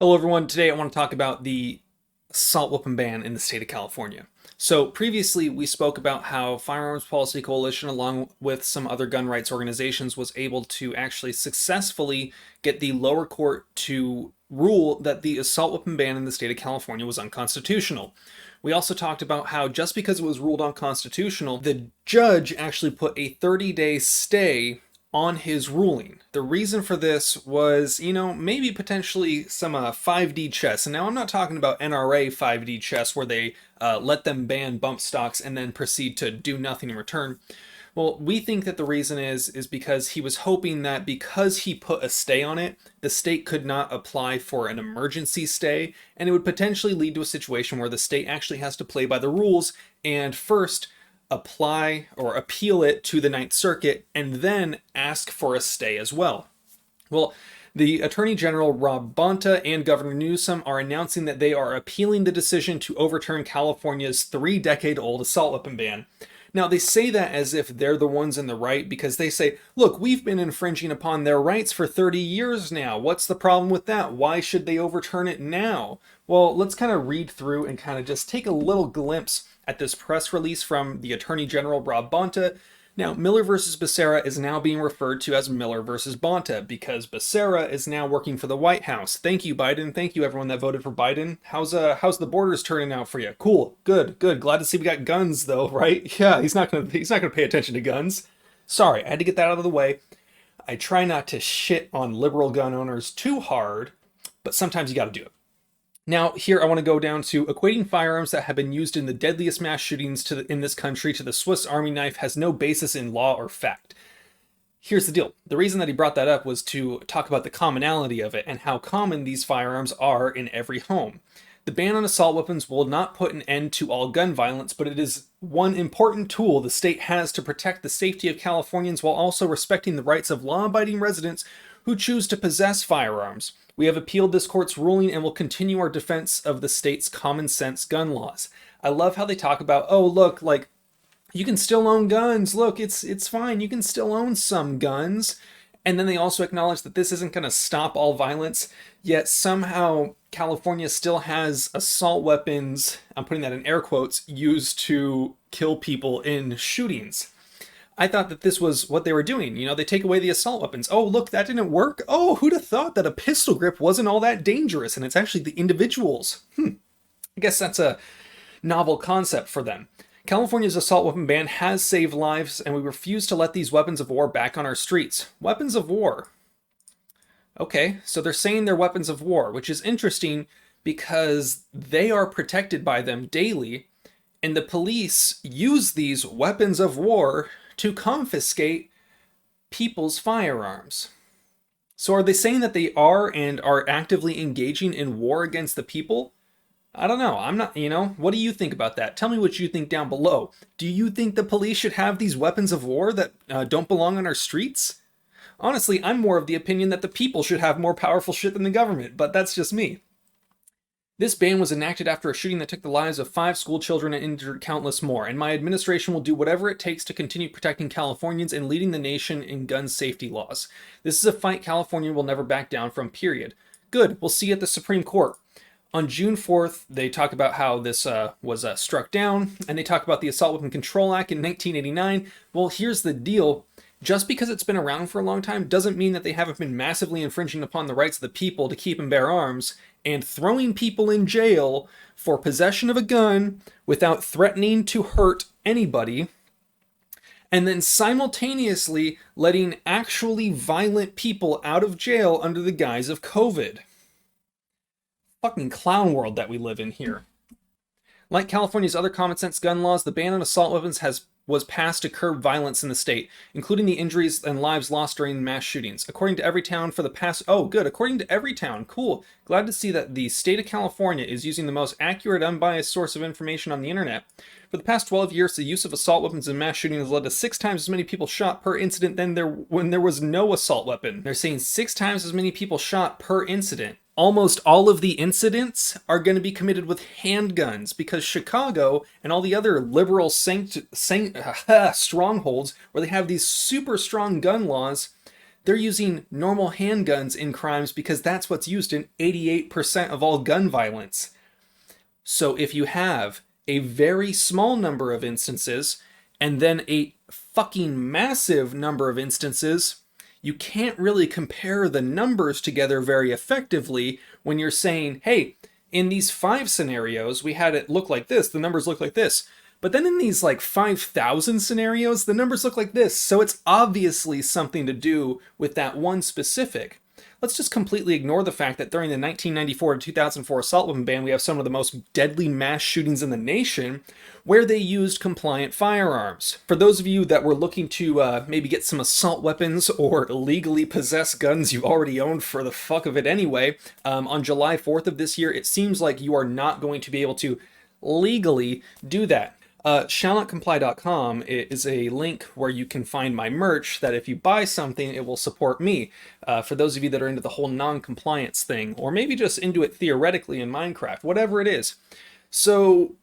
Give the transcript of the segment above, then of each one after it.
Hello, everyone. Today I want to talk about the assault weapon ban in the state of California. So, previously, we spoke about how Firearms Policy Coalition, along with some other gun rights organizations, was able to actually successfully get the lower court to rule that the assault weapon ban in the state of California was unconstitutional. We also talked about how just because it was ruled unconstitutional, the judge actually put a 30-day stay on his ruling. The reason for this was, maybe potentially some 5D chess. And now I'm not talking about NRA 5D chess where they let them ban bump stocks and then proceed to do nothing in return. Well, we think that the reason is because he was hoping that because he put a stay on it, the state could not apply for an emergency stay, and it would potentially lead to a situation where the state actually has to play by the rules and first apply or appeal it to the Ninth Circuit and then ask for a stay as well. Well, the Attorney General Rob Bonta and Governor Newsom are announcing that they are appealing the decision to overturn California's 3-decade-old assault weapon ban. Now, they say that as if they're the ones in the right because they say, look, we've been infringing upon their rights for 30 years now. What's the problem with that? Why should they overturn it now? Well, let's kind of read through and kind of just take a little glimpse at this press release from the Attorney General Rob Bonta. Now, Miller versus Becerra is now being referred to as Miller versus Bonta because Becerra is now working for the White House. Thank you, Biden. Thank you, everyone that voted for Biden. How's the borders turning out for you? Cool, good. Glad to see we got guns, though, right? Yeah, he's not gonna pay attention to guns. Sorry, I had to get that out of the way. I try not to shit on liberal gun owners too hard, but sometimes you got to do it. Now, here I want to go down to equating firearms that have been used in the deadliest mass shootings in this country to the Swiss Army knife has no basis in law or fact. Here's the deal. The reason that he brought that up was to talk about the commonality of it and how common these firearms are in every home. The ban on assault weapons will not put an end to all gun violence, but it is one important tool the state has to protect the safety of Californians while also respecting the rights of law-abiding residents who choose to possess firearms. We have appealed this court's ruling and will continue our defense of the state's common sense gun laws. I love how they talk about, oh, look, like, you can still own guns. Look, it's fine. You can still own some guns. And then they also acknowledge that this isn't going to stop all violence, yet somehow California still has assault weapons, I'm putting that in air quotes, used to kill people in shootings. I thought that this was what they were doing. They take away the assault weapons. Oh, look, that didn't work. Oh, who'd have thought that a pistol grip wasn't all that dangerous? And it's actually the individuals. I guess that's a novel concept for them. California's assault weapon ban has saved lives, and we refuse to let these weapons of war back on our streets. Weapons of war. Okay, so they're saying they're weapons of war, which is interesting because they are protected by them daily, and the police use these weapons of war to confiscate people's firearms. So are they saying that they are and are actively engaging in war against the people? I don't know. I'm not, what do you think about that? Tell me what you think down below. Do you think the police should have these weapons of war that don't belong on our streets? Honestly, I'm more of the opinion that the people should have more powerful shit than the government, but that's just me. This ban was enacted after a shooting that took the lives of 5 school children and injured countless more, and my administration will do whatever it takes to continue protecting Californians and leading the nation in gun safety laws. This is a fight California will never back down from, period. Good, we'll see you at the Supreme Court. On June 4th, they talk about how this was struck down, and they talk about the Assault Weapon Control Act in 1989. Well, here's the deal. Just because it's been around for a long time doesn't mean that they haven't been massively infringing upon the rights of the people to keep and bear arms and throwing people in jail for possession of a gun without threatening to hurt anybody, and then simultaneously letting actually violent people out of jail under the guise of COVID. Fucking clown world that we live in here. Like California's other common sense gun laws, the ban on assault weapons was passed to curb violence in the state, including the injuries and lives lost during mass shootings. According to Everytown for the past... Oh, good. According to Everytown. Cool. Glad to see that the state of California is using the most accurate, unbiased source of information on the internet. For the past 12 years, the use of assault weapons in mass shootings has led to 6 times as many people shot per incident than when there was no assault weapon. They're saying 6 times as many people shot per incident. Almost all of the incidents are going to be committed with handguns because Chicago and all the other liberal strongholds where they have these super strong gun laws, They're using normal handguns in crimes because that's what's used in 88% of all gun violence. So if you have a very small number of instances and then a fucking massive number of instances, you can't really compare the numbers together very effectively when you're saying, hey, in these 5 scenarios, we had it look like this, the numbers look like this. But then in these like 5,000 scenarios, the numbers look like this. So it's obviously something to do with that one specific. Let's just completely ignore the fact that during the 1994 to 2004 assault weapon ban, we have some of the most deadly mass shootings in the nation where they used compliant firearms. For those of you that were looking to maybe get some assault weapons or illegally possess guns you already owned for the fuck of it anyway, on July 4th of this year, it seems like you are not going to be able to legally do that. ShallNotComply.com is a link where you can find my merch that if you buy something, it will support me. For those of you that are into the whole non-compliance thing, or maybe just into it theoretically in Minecraft, whatever it is. So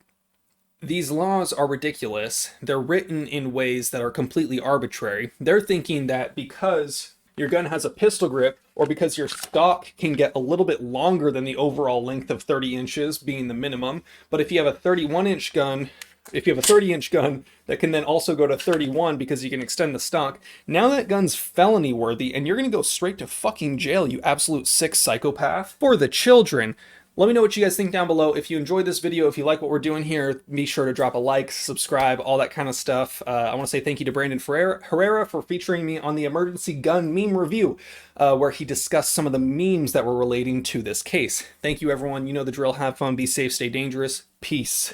these laws are ridiculous. They're written in ways that are completely arbitrary. They're thinking that because your gun has a pistol grip, or because your stock can get a little bit longer than the overall length of 30 inches being the minimum, but if you have a 31-inch gun, if you have a 30-inch gun that can then also go to 31 because you can extend the stock, now that gun's felony worthy and you're going to go straight to fucking jail, you absolute sick psychopath. For the children, let me know what you guys think down below. If you enjoyed this video, if you like what we're doing here, be sure to drop a like, subscribe, all that kind of stuff. I want to say thank you to Brandon Herrera for featuring me on the Emergency Gun Meme Review, where he discussed some of the memes that were relating to this case. Thank you, everyone. You know the drill. Have fun, be safe, stay dangerous. Peace.